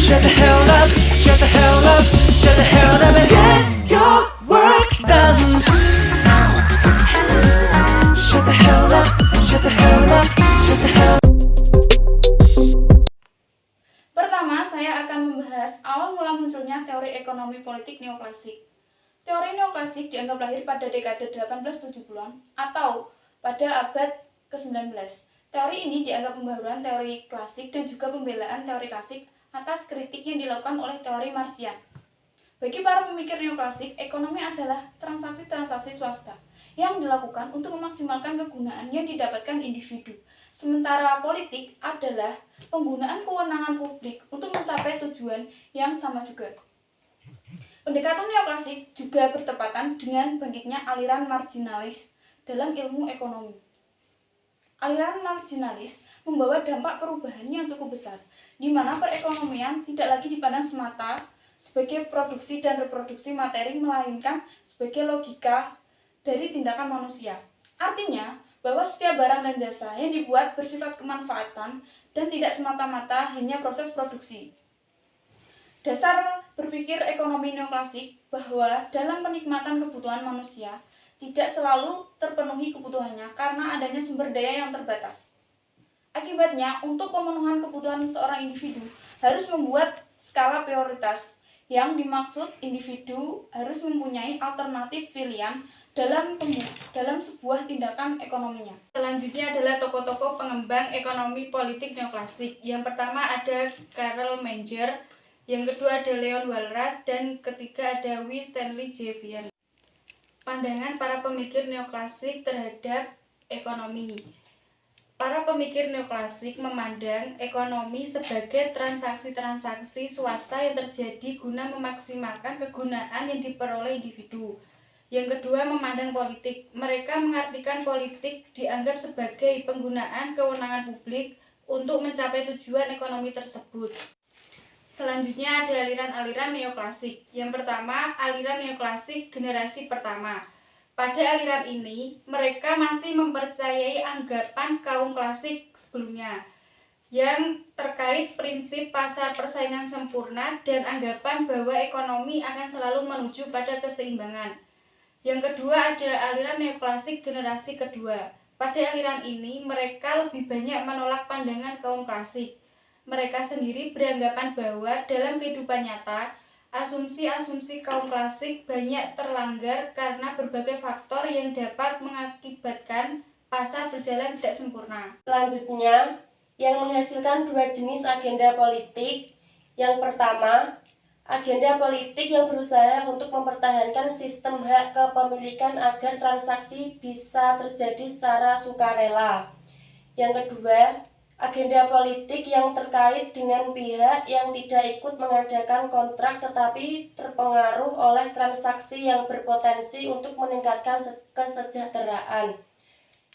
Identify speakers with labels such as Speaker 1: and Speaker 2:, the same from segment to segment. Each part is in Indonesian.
Speaker 1: Shut the hell up, shut the hell up, shut the hell up and get your work done. Shut the hell up, shut the hell up, shut the hell up.
Speaker 2: Pertama, saya akan membahas awal mula munculnya teori ekonomi politik neoklasik. Teori neoklasik dianggap lahir pada dekade 1870-an atau pada abad ke-19. Teori ini dianggap pembaharuan teori klasik dan juga pembelaan teori klasik atas kritik yang dilakukan oleh teori Marxian. Bagi para pemikir neoklasik, ekonomi adalah transaksi-transaksi swasta yang dilakukan untuk memaksimalkan kegunaan yang didapatkan individu. Sementara politik adalah penggunaan kewenangan publik untuk mencapai tujuan yang sama juga. Pendekatan neoklasik juga bertepatan dengan bangkitnya aliran marginalis dalam ilmu ekonomi. Aliran marginalis membawa dampak perubahan yang cukup besar, di mana perekonomian tidak lagi dipandang semata sebagai produksi dan reproduksi materi, melainkan sebagai logika dari tindakan manusia. Artinya, bahwa setiap barang dan jasa yang dibuat bersifat kemanfaatan dan tidak semata-mata hanya proses produksi. Dasar berpikir ekonomi neoklasik bahwa dalam penikmatan kebutuhan manusia tidak selalu terpenuhi kebutuhannya karena adanya sumber daya yang terbatas. Akibatnya, untuk pemenuhan kebutuhan seorang individu harus membuat skala prioritas. Yang dimaksud individu harus mempunyai alternatif pilihan dalam sebuah tindakan ekonominya. Selanjutnya adalah tokoh-tokoh pengembang ekonomi politik neoklasik. Yang pertama ada Karl Menger, yang kedua ada Leon Walras, dan ketiga ada W. Stanley Jevons. Pandangan para pemikir neoklasik terhadap ekonomi. Para pemikir neoklasik memandang ekonomi sebagai transaksi-transaksi swasta yang terjadi guna memaksimalkan kegunaan yang diperoleh individu. Yang kedua, memandang politik. Mereka mengartikan politik dianggap sebagai penggunaan kewenangan publik untuk mencapai tujuan ekonomi tersebut. Selanjutnya ada aliran-aliran neoklasik. Yang pertama, aliran neoklasik generasi pertama. Pada aliran ini, mereka masih mempercayai anggapan kaum klasik sebelumnya yang terkait prinsip pasar persaingan sempurna dan anggapan bahwa ekonomi akan selalu menuju pada keseimbangan. Yang kedua ada aliran neoklasik generasi kedua. Pada aliran ini, mereka lebih banyak menolak pandangan kaum klasik. Mereka sendiri beranggapan bahwa dalam kehidupan nyata, asumsi-asumsi kaum klasik banyak terlanggar karena berbagai faktor yang dapat mengakibatkan pasar berjalan tidak sempurna.
Speaker 3: Selanjutnya, yang menghasilkan dua jenis agenda politik. Yang pertama, agenda politik yang berusaha untuk mempertahankan sistem hak kepemilikan agar transaksi bisa terjadi secara sukarela. Yang kedua, agenda politik yang terkait dengan pihak yang tidak ikut mengadakan kontrak tetapi terpengaruh oleh transaksi yang berpotensi untuk meningkatkan kesejahteraan.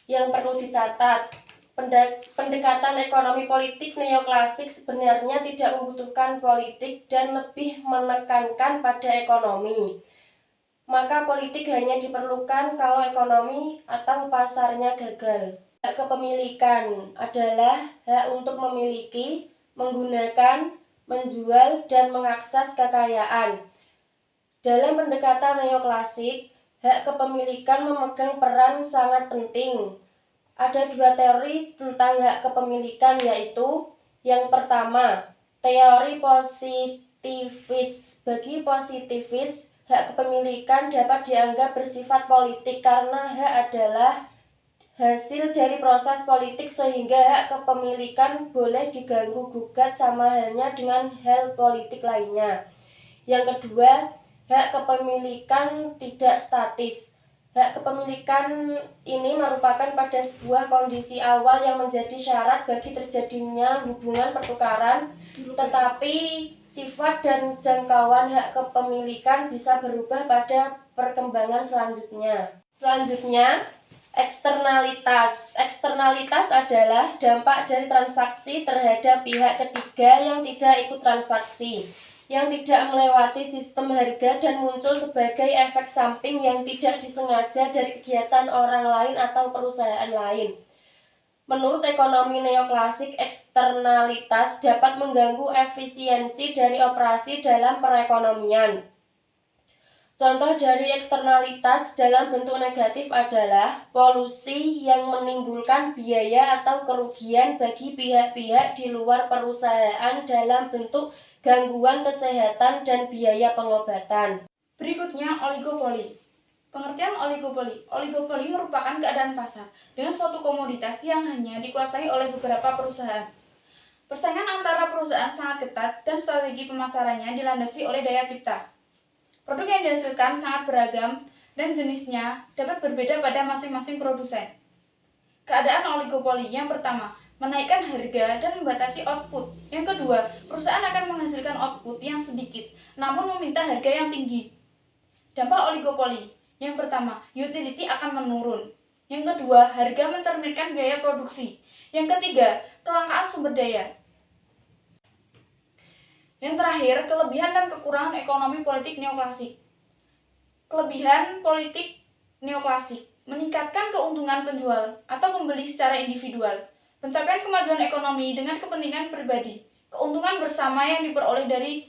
Speaker 3: Yang perlu dicatat, pendekatan ekonomi politik neoklasik sebenarnya tidak membutuhkan politik dan lebih menekankan pada ekonomi. Maka politik hanya diperlukan kalau ekonomi atau pasarnya gagal. Hak kepemilikan adalah hak untuk memiliki, menggunakan, menjual, dan mengakses kekayaan. Dalam pendekatan neoklasik, hak kepemilikan memegang peran sangat penting. Ada dua teori tentang hak kepemilikan, yaitu yang pertama, teori positivis. Bagi positivis, hak kepemilikan dapat dianggap bersifat politik karena hak adalah hasil dari proses politik sehingga hak kepemilikan boleh diganggu-gugat sama halnya dengan hal politik lainnya. Yang kedua, hak kepemilikan tidak statis. Hak kepemilikan ini merupakan pada sebuah kondisi awal yang menjadi syarat bagi terjadinya hubungan pertukaran, tetapi sifat dan jangkauan hak kepemilikan bisa berubah pada perkembangan selanjutnya. Selanjutnya, eksternalitas. Eksternalitas adalah dampak dari transaksi terhadap pihak ketiga yang tidak ikut transaksi, yang tidak melewati sistem harga dan muncul sebagai efek samping yang tidak disengaja dari kegiatan orang lain atau perusahaan lain. Menurut ekonomi neoklasik, eksternalitas dapat mengganggu efisiensi dari operasi dalam perekonomian. Contoh dari eksternalitas dalam bentuk negatif adalah polusi yang menimbulkan biaya atau kerugian bagi pihak-pihak di luar perusahaan dalam bentuk gangguan kesehatan dan biaya pengobatan.
Speaker 2: Berikutnya, oligopoli. Pengertian oligopoli. Oligopoli merupakan keadaan pasar dengan suatu komoditas yang hanya dikuasai oleh beberapa perusahaan. Persaingan antara perusahaan sangat ketat dan strategi pemasarannya dilandasi oleh daya cipta. Produk yang dihasilkan sangat beragam dan jenisnya dapat berbeda pada masing-masing produsen. Keadaan oligopoli yang pertama, menaikkan harga dan membatasi output. Yang kedua, perusahaan akan menghasilkan output yang sedikit, namun meminta harga yang tinggi. Dampak oligopoli. Yang pertama, utility akan menurun. Yang kedua, harga mencerminkan biaya produksi. Yang ketiga, kelangkaan sumber daya. Yang terakhir, kelebihan dan kekurangan ekonomi politik neoklasik. Kelebihan politik neoklasik meningkatkan keuntungan penjual atau pembeli secara individual, pencapaian kemajuan ekonomi dengan kepentingan pribadi, keuntungan bersama yang diperoleh dari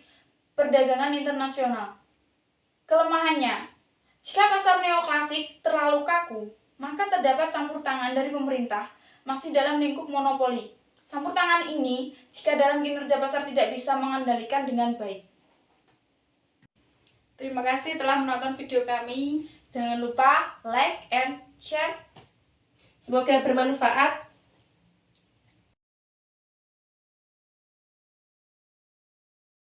Speaker 2: perdagangan internasional. Kelemahannya, jika pasar neoklasik terlalu kaku, maka terdapat campur tangan dari pemerintah masih dalam lingkup monopoli. Campur tangan ini jika dalam kinerja pasar tidak bisa mengendalikan dengan baik. Terima kasih telah menonton video kami. Jangan lupa like and share.
Speaker 3: Semoga bermanfaat.